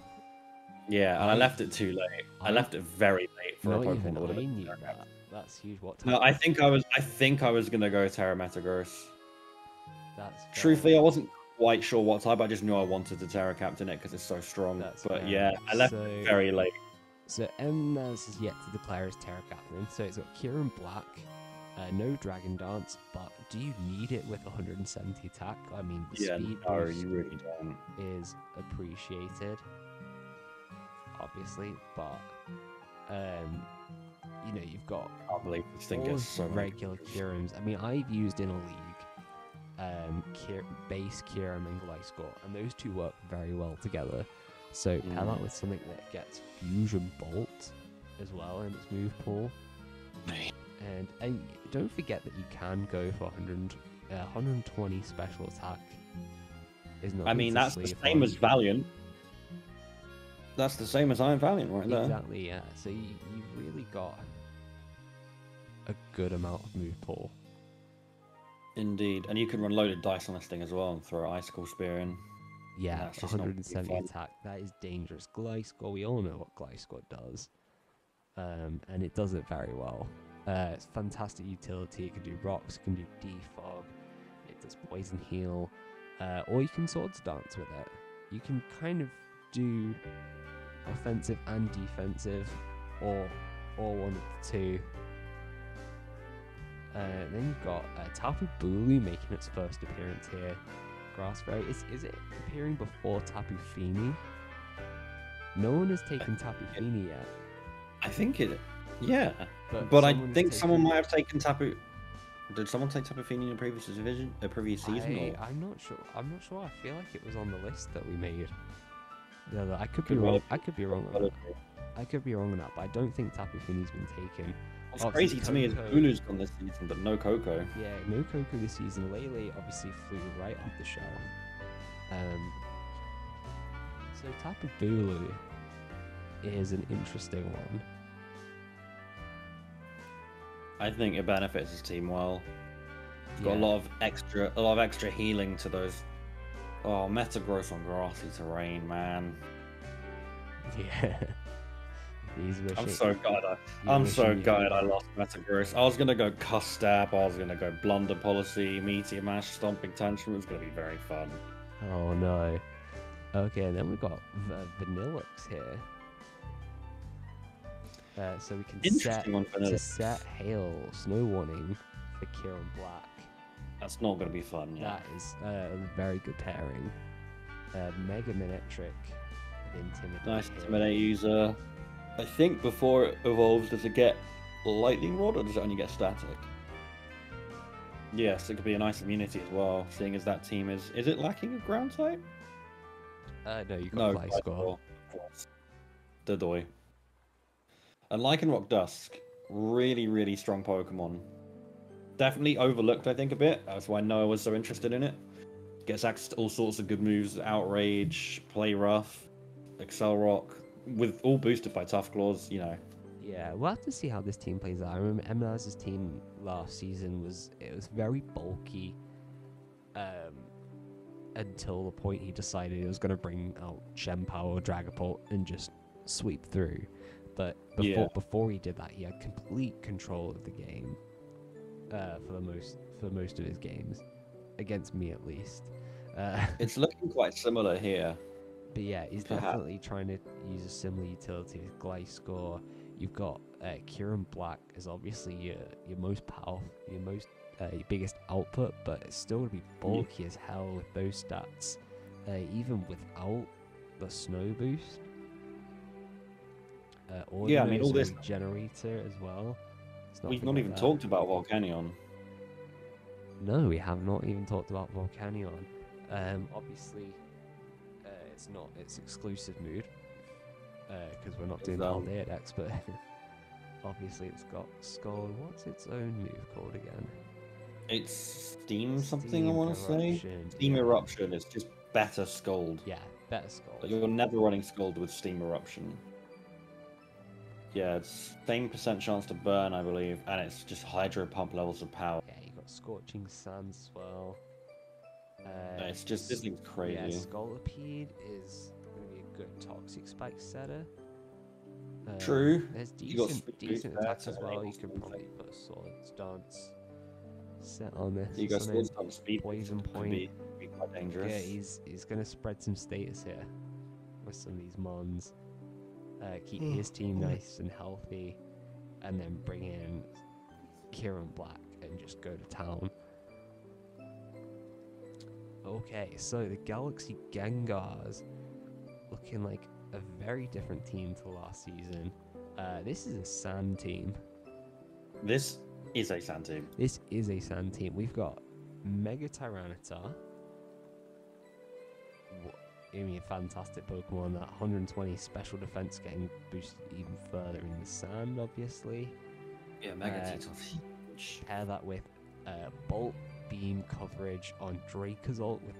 Yeah, and I left it too late. I left it very late for a Pokemon even that would have been knew Terra that. captain. That's huge. What type? No, I think I was going to go Terra Metagross. That's fair. Truthfully, I wasn't quite sure what type. I just knew I wanted to Terra captain it because it's so strong. But fair. yeah, I left it very late. So Mnaz is yet to declare his Terra captain. So it's got Kieran Black, no Dragon Dance, but do you need it with 170 attack? I mean, the speed boost you really don't. is appreciated, obviously, but you know, you've got I can't believe this thing gets so regular Kierans. I mean, I've used in a league base Kieran and Gliscor, and those two work very well together. So pair that with something that gets Fusion Bolt as well in its move pool. And don't forget that you can go for 120 special attack. I mean, that's the same as Valiant. That's the same as Iron Valiant right there. Exactly, yeah. So you've really got a good amount of move pool. Indeed. And you can run loaded dice on this thing as well and throw Icicle Spear in. Yeah, 170 attack. That is dangerous. Gliscor, we all know what Gliscor does. And it does it very well. It's fantastic utility. It can do rocks, it can do defog, it does poison heal, or you can swords dance with it. You can kind of do offensive and defensive, or one of the two. Then you've got Tapu Bulu making its first appearance here. Grass Fairy. Is it appearing before Tapu Fini? No one has taken Tapu Fini yet. I think it. Yeah. But I think someone might have taken Tapu. Did someone take Tapu Fini in a previous division, a previous season? I'm not sure. I feel like it was on the list that we made. Yeah, I could be wrong. I could be wrong on that. I could be wrong on that, but I don't think Tapu Fini's been taken. What's crazy to me is Bulu's gone this season, but no Coco. Yeah, no Coco this season. Lele obviously flew right off the shell. So Tapu Bulu is an interesting one. I think it benefits his team well. It's got a lot of extra healing to those. Oh, Metagross on grassy terrain, man. Yeah. I'm so gutted I lost Metagross. I was gonna go Cuss Stab, I was gonna go Blunder Policy, Meteor Mash, Stomping Tantrum. It was gonna be very fun. Oh no. Okay, and then we've got Vanillux here. So we can set Hail Snow Warning for Kieran Black. That's not going to be fun. Yeah. That is a very good pairing. Mega Minetric with Intimidate. Nice Intimidate user. I think before it evolves, does it get Lightning Rod or does it only get Static? Yes, it could be a nice immunity as well, seeing as that team is it lacking a ground type? No, you got Gliscor. Dodoy. And Lycanroc Dusk, really, really strong Pokemon. Definitely overlooked, I think, a bit. That's why Noah was so interested in it. Gets access to all sorts of good moves: Outrage, Play Rough, Excel Rock, with all boosted by Tough Claws. You know. Yeah, we'll have to see how this team plays out. I remember Mnaz's team last season was very bulky. Until the point he decided he was going to bring out Gem Power, Dragapult, and just sweep through. But before he did that, he had complete control of the game. for most of his games, against me at least. It's looking quite similar here. But yeah, he's Perhaps. definitely trying to use a similar utility with Gliscor. You've got Kieran Black is obviously your most powerful, your biggest output, but it's still going to be bulky as hell with those stats, even without the snow boost. Yeah, I mean, all this generator as well. We've not even talked about Volcanion. No, we have not even talked about Volcanion. Obviously, it's exclusive mood because we're not doing the Aldeia decks, but obviously it's got Skull. What's its own move called again? It's Steam something, I want to say. Steam Eruption. It's just better Scald. Yeah, better Scald. But you're never running Scald with Steam Eruption. Yeah, it's same % chance to burn, I believe, and it's just Hydro Pump levels of power. Yeah, you got Scorching Sands as well. It's just, this thing's crazy. Yeah, Scolipede is going to be a good Toxic Spike setter. True. There's decent attacks as well. You could probably put a Sword Stance set on this. You got Sword Stance speed. Poison Point. Be quite dangerous. Yeah, he's going to spread some status here with some of these mons. Keep his team nice and healthy, and then bring in Kieran Black and just go to town. Okay, so the Galaxy Gengars looking like a very different team to last season. This is a sand team. This is a sand team. This is a sand team. We've got Mega Tyranitar. I mean, a fantastic Pokemon. That 120 special defense getting boosted even further in the sand, obviously. Yeah, Mega Tyranitar's huge. Pair that with Bolt Beam coverage on Dracozolt with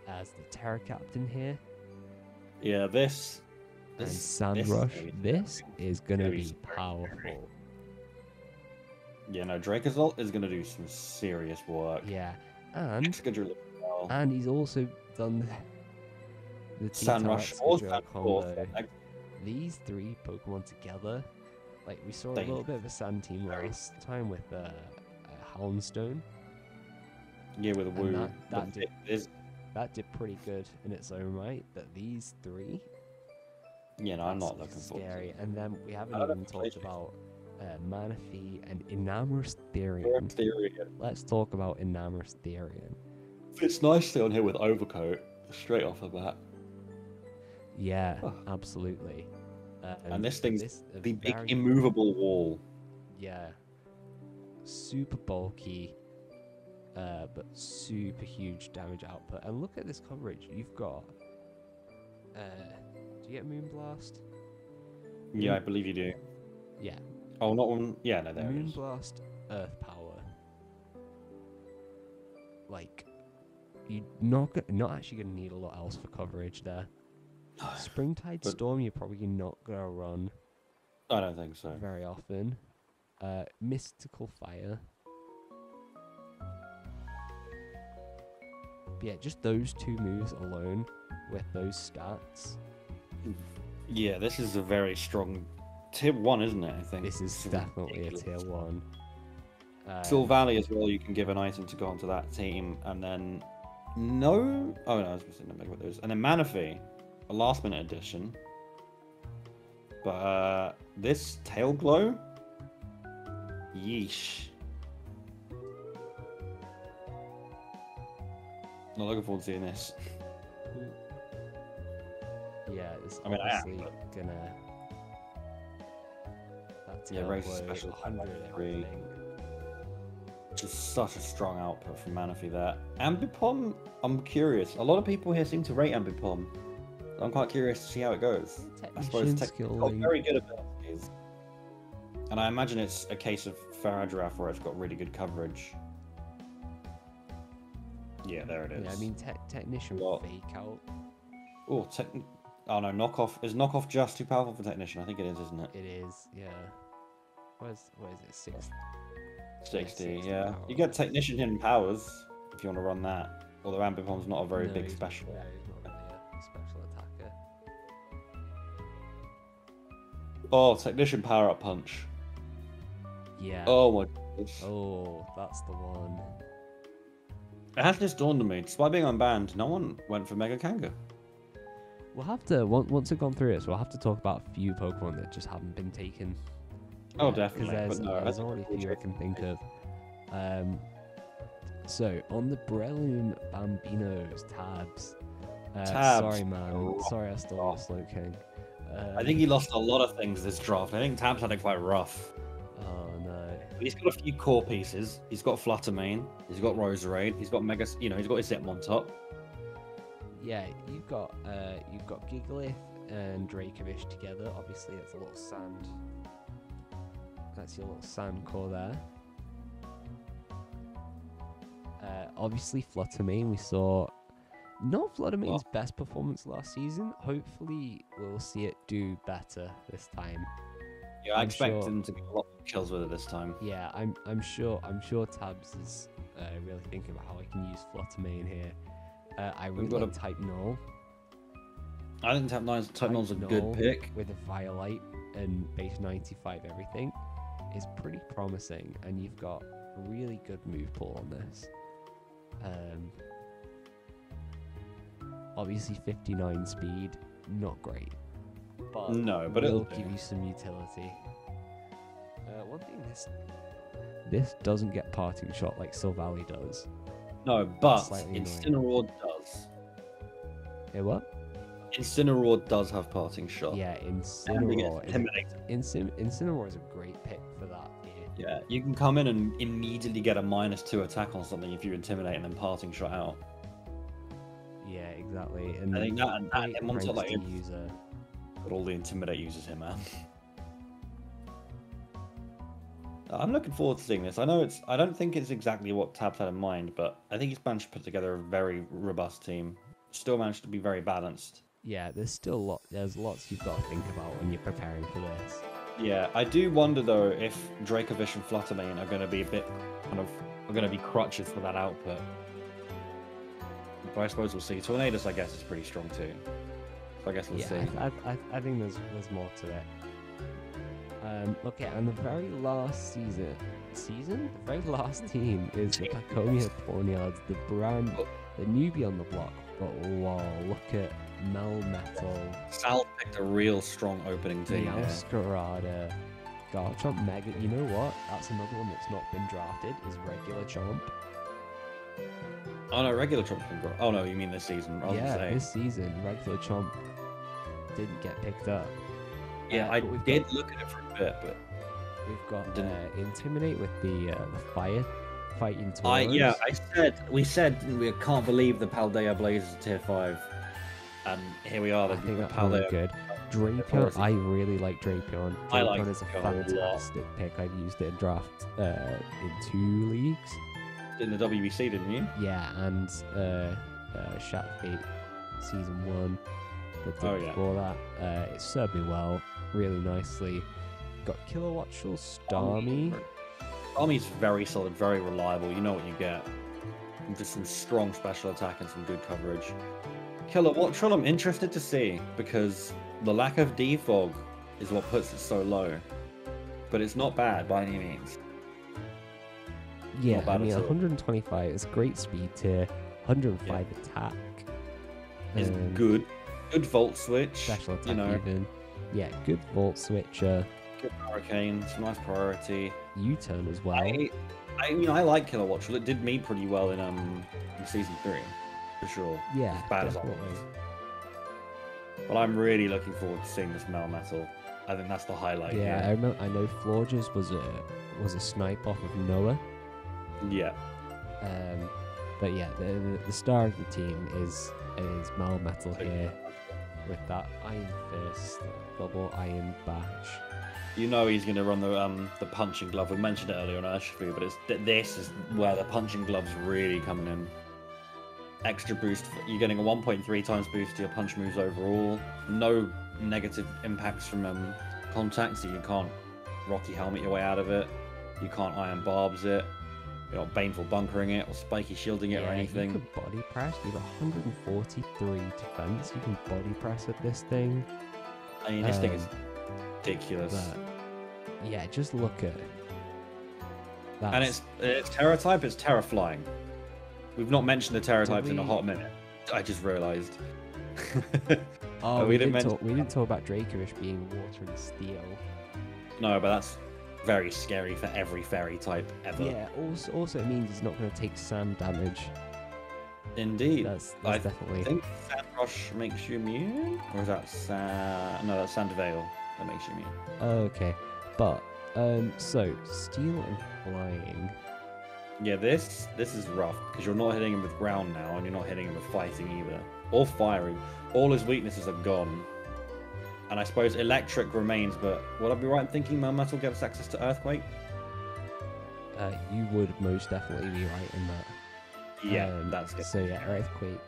as the Terra Captain here. Yeah, this and Sand Rush. This is gonna be powerful. Yeah, no, Dracozolt is gonna do some serious work. Yeah, and he's also done the Sand Rush combo. These three Pokemon together, like we saw a little bit of a sand team last time with Houndstone. Yeah, with a Woo. That did pretty good in its own right. But these three, yeah, no, I'm not looking scary. forward to it. And then we haven't even talked about Manaphy and Enamorous Therian. Let's talk about Enamorous Therian. Fits nicely on here with Overcoat, straight off the bat. Yeah, absolutely. And this thing's the big immovable wall. Yeah. Super bulky, but super huge damage output. And look at this coverage. You've got... do you get Moonblast? Yeah, I believe you do. Yeah. Oh, not one... Yeah, no, there it is. Moonblast, Earth Power. Like, you're not actually going to need a lot else for coverage there. No, Springtide Storm, you're probably not going to run. I don't think so. Very often. Mystical Fire. But yeah, just those two moves alone with those stats. Yeah, this is a very strong tier 1, isn't it? I think this is definitely a tier 1. Sil Valley as well. You can give an item to go onto that team, and then oh no, I was missing what those. And then Manaphy, a last minute addition. But this Tail Glow, yeesh. Not looking forward to seeing this. Yeah, it's obviously gonna. That's raise special 100 everything. Just such a strong output from Manaphy there. Ambipom, I'm curious. A lot of people here seem to rate Ambipom. I'm quite curious to see how it goes. I suppose got very good abilities. And I imagine it's a case of Faragiraf where it's got really good coverage. Yeah, there it is. Yeah, I mean, Technician fake out. Oh, no, Knockoff. Is Knockoff just too powerful for Technician? I think it is, isn't it? It is, yeah. What is it? 60, yeah. You get Technician hidden powers if you want to run that. Although Ambipom's not a very big special. Yeah, he's not really a special attacker. Oh, Technician power up punch. Yeah. Oh my Oh, that's the one. It has just dawned on me. Despite being unbanned, no one went for Mega Kanga. We'll have to once we've gone through it, so we'll have to talk about a few Pokemon that just haven't been taken. Oh, Because definitely. there's, But no, there's already a few I can think of. So on the Breloom Bambinos tabs. Tabs. Sorry, man. Sorry, I stole your Slow King. I think he lost a lot of things this draft. I think Tabs had it quite rough. Oh no. He's got a few core pieces. He's got Fluttermane. He's got Roserade. He's got Mega. You know, he's got his Hitmontop. Yeah, you've got Gigalith and Dracovish together. Obviously, it's a little sand. That's your little sand core there. Obviously, Fluttermane. We saw not Fluttermane's best performance last season. Hopefully, we'll see it do better this time. Yeah, I expect him to get a lot of kills with it this time. Yeah, I'm sure Tabs is really thinking about how I can use Fluttermane here. I really like Type Null. I think Type Null's a good pick. With a Violite and base 95 everything is pretty promising, and you've got a really good move pool on this. Obviously 59 speed, not great. But but it'll give you some utility. One thing this doesn't get parting shot like Silvally does. No, but Slightly Incineroar does. Hey, what? Incineroar does have parting shot. Yeah, Incineroar is a great pick for that here. Yeah, you can come in and immediately get a -2 attack on something if you intimidate and then parting shot out. Yeah, exactly. And I think that Hitmontop like user. Got all the intimidate users here, man. I'm looking forward to seeing this. I don't think it's exactly what Tabs had in mind, but I think he's managed to put together a very robust team. Still managed to be very balanced. Yeah, there's lots you've got to think about when you're preparing for this. Yeah, I do wonder though if Dracovish and Fluttermane are going to be crutches for that output. But I suppose we'll see. Tornadus, I guess, is pretty strong too. So I guess we'll see. I think there's more to it. Okay, and the very last the very last team is the Paconia Pawniards, the newbie on the block. But wow, look at Melmetal. Sal picked a real strong opening team. Meowscarada, Garchomp, Mega. You know what? That's another one that's not been drafted. Is Regular Chomp. Oh no, Regular Chomp's been drafted. Oh no, you mean this season? This season, Regular Chomp didn't get picked up. Yeah, I did look at it for a bit, but we've got Intimidate with the fire fighting Tauros. we said we can't believe the Paldea Blazers are tier 5, and here we are. I think that's really good. Drapion, I really like Drapion. Drapion is a fantastic pick. I've used it in draft in 2 leagues. In the WBC, didn't you? Yeah, and Shat Fate Season 1. Before that, it served me well, really nicely. Got Kilowattrel, Starmie. Starmie's very solid, very reliable. You know what you get. Just some strong special attack and some good coverage. Kilowattrel, I'm interested to see, because the lack of defog is what puts it so low. But it's not bad by any means. Yeah, I mean, 125 is great speed tier, 105 attack. Is good. Good Volt Switch. Special attack even. Yeah, good Volt Switcher. Good Hurricane, it's a nice priority. U-turn as well. I like Kilowattrel. It did me pretty well in Season 3, for sure. Yeah, as bad definitely. as I was. But I'm really looking forward to seeing this Melmetal. I think that's the highlight. Yeah, here. I know Florges was a snipe off of Noah. Yeah. But yeah, the star of the team is Melmetal here with that Iron Fist, double Iron Bash. You know he's going to run the punching glove. We mentioned it earlier on Urshifu, but this is where the punching glove's really coming in. Extra boost. You're getting a 1.3 times boost to your punch moves overall. No negative impacts from contact, so you can't Rocky Helmet your way out of it. You can't Iron Barbs it. You're not Baneful Bunkering it or Spiky Shielding it or anything. You can body press. You've got 143 defense. You can body press at this thing. I mean, this thing is ridiculous. But, yeah, just look at And it's Terra type. It's Terra flying. We've not mentioned the Terra types in a hot minute. I just realised. Oh, we didn't talk about Dracorish being water and steel. No, but that's very scary for every fairy type ever. Yeah. Also, it means he's not going to take sand damage. Indeed. That's I definitely. think Sand Rush makes you immune, or is that Sand? No, that's Sand Veil that makes you immune. Okay, but so steel and flying. Yeah, this is rough because you're not hitting him with ground now, and you're not hitting him with fighting either, or firing. All his weaknesses are gone, and I suppose electric remains. But would I be right in thinking Melmetal gives access to earthquake? You would most definitely be right in that. Yeah, that's good. So yeah, earthquake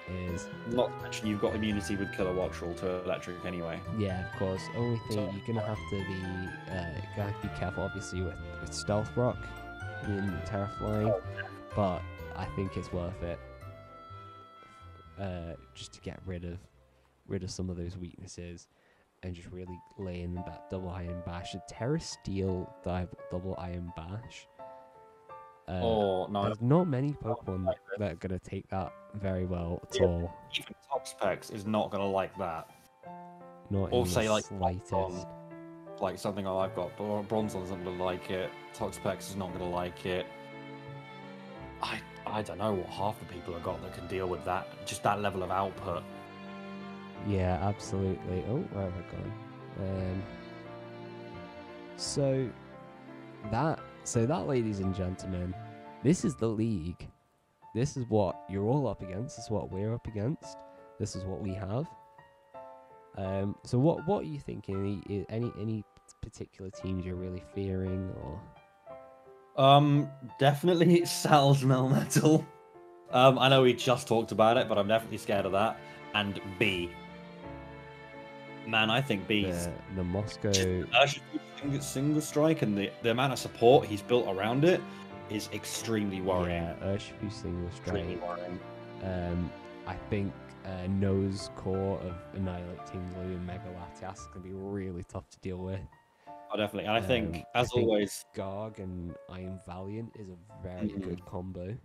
is. Not to mention you've got immunity with Kilowattrel to electric anyway. Yeah, of course. Only thing you're gonna have to be careful, obviously, with stealth rock in Terra flying, but I think it's worth it. Just to get rid of some of those weaknesses, and just really lay in that double iron bash. A Terra Steel double iron bash. No, there's not many Pokemon that are gonna take that very well at all. Even Toxapex is not gonna like that. Not or in say the like slightest. Like something I've got, Bronzon's not gonna like it. Toxapex is not gonna like it. I don't know what half the people have got that can deal with that. Just that level of output. Yeah, absolutely. Oh, where have I gone? So that, ladies and gentlemen, this is the league. This is what you're all up against. This is what we're up against. This is what we have. So what are you thinking? Any particular teams you're really fearing, or? Definitely Sal's Melmetal. I know we just talked about it, but I'm definitely scared of that. And B. Man, I think B's the Moscow single strike and the amount of support he's built around it is extremely worrying. Yeah, Urshifu single strike. Extremely worrying. I think Nose core of Annihilating Blue and Mega Latias is going to be really tough to deal with. Oh, definitely. And I think, always, Garg and Iron Valiant is a very good combo.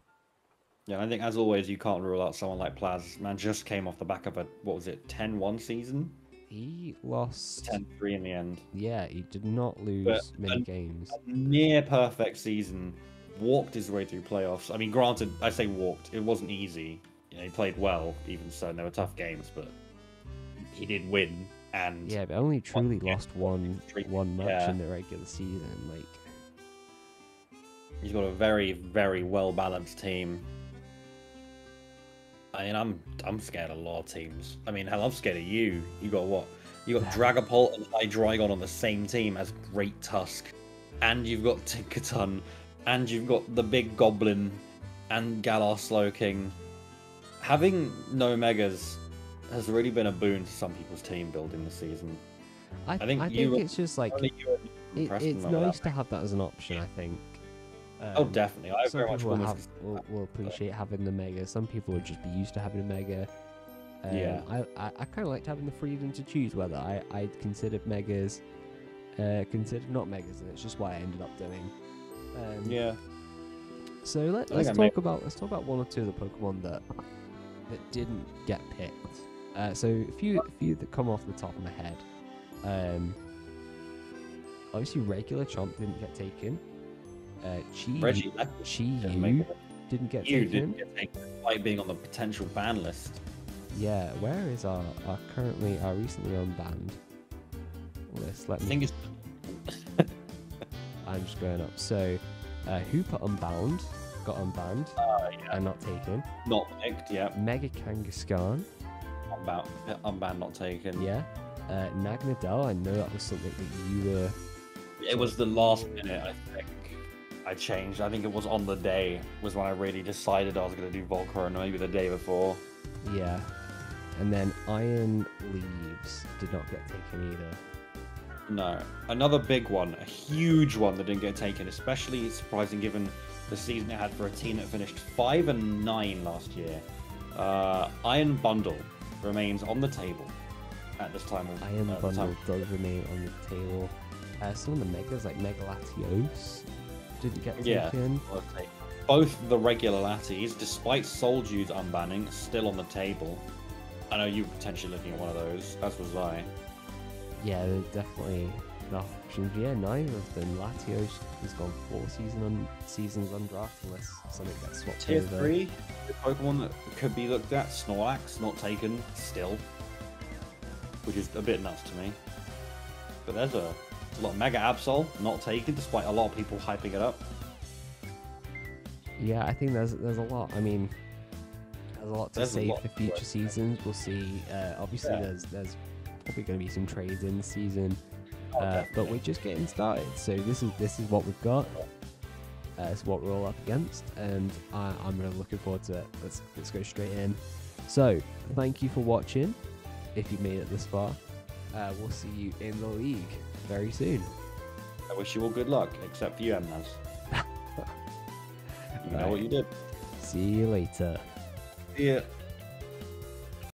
Yeah, I think, as always, you can't rule out someone like Plaz. Man just came off the back of a, 10-1 season? He lost 10-3 in the end. Yeah, he did not lose many games. A near perfect season. Walked his way through playoffs. I mean, granted, I say walked. It wasn't easy. You know, he played well, even so. And they were tough games, but he did win. And yeah, but only truly lost one match in the regular season. Like, he's got a very, very well balanced team. I mean, I'm scared of a lot of teams. I mean, hell, I'm scared of you. You got what? You got Dragapult and Hydreigon on the same team as Great Tusk, and you've got Tinkaton, and you've got the big Goblin, and Galar Slowking. Having no Megas has really been a boon to some people's team building this season. I think it's just like it's nice to have that as an option. I think. Oh, definitely. I some very much will appreciate having the Mega. Some people would just be used to having a Mega. Yeah. I kind of liked having the freedom to choose whether I considered Megas, considered not Megas, and it's just what I ended up doing. Yeah. So let's talk about one or two of the Pokemon that didn't get picked. So a few that come off the top of my head. Obviously, regular Chomp didn't get taken. Chi-Yu didn't get taken. Despite being on the potential ban list. Yeah, where is our recently unbanned list? I think it's. I'm just going up. So, Hooper Unbound got unbanned and not taken. Not picked, yeah. Mega Kangaskhan. Unbanned, not taken. Yeah. Naganadel, I know that was something that you were. It was the last minute, I think. I changed. I think it was on the day was when I really decided I was going to do Volcarona, maybe the day before. Yeah. And then Iron Leaves did not get taken either. No. Another big one, a huge one that didn't get taken, especially surprising given the season it had for a team that finished 5-9 last year. Iron Bundle remains on the table at this time. Iron Bundle does remain on the table. Some of the Megas, like Mega Latios, didn't get Yeah. taken. Both the regular latties, despite Soljude's unbanning, still on the table. I know you were potentially looking at one of those, as was I. Yeah, they're definitely the options. Yeah, neither of them. Latios has gone 4 seasons undrafted unless something gets swapped Tier over. 3, the Pokemon that could be looked at, Snorlax, not taken still, which is a bit nuts to me. But there's a lot. Mega Absol, not taken, despite a lot of people hyping it up. Yeah, I think there's a lot. I mean, there's a lot to save for future work. seasons. We'll see. Obviously, Yeah. there's probably going to be some trades in the season, Oh, but definitely. we're just getting started. So this is what we've got. It's what we're all up against, and I'm really looking forward to it. Let's go straight in. So thank you for watching. If you made it this far, we'll see you in the league very soon. I wish you all good luck, except for you, Emnaz. You know what you did. See you later. Yeah.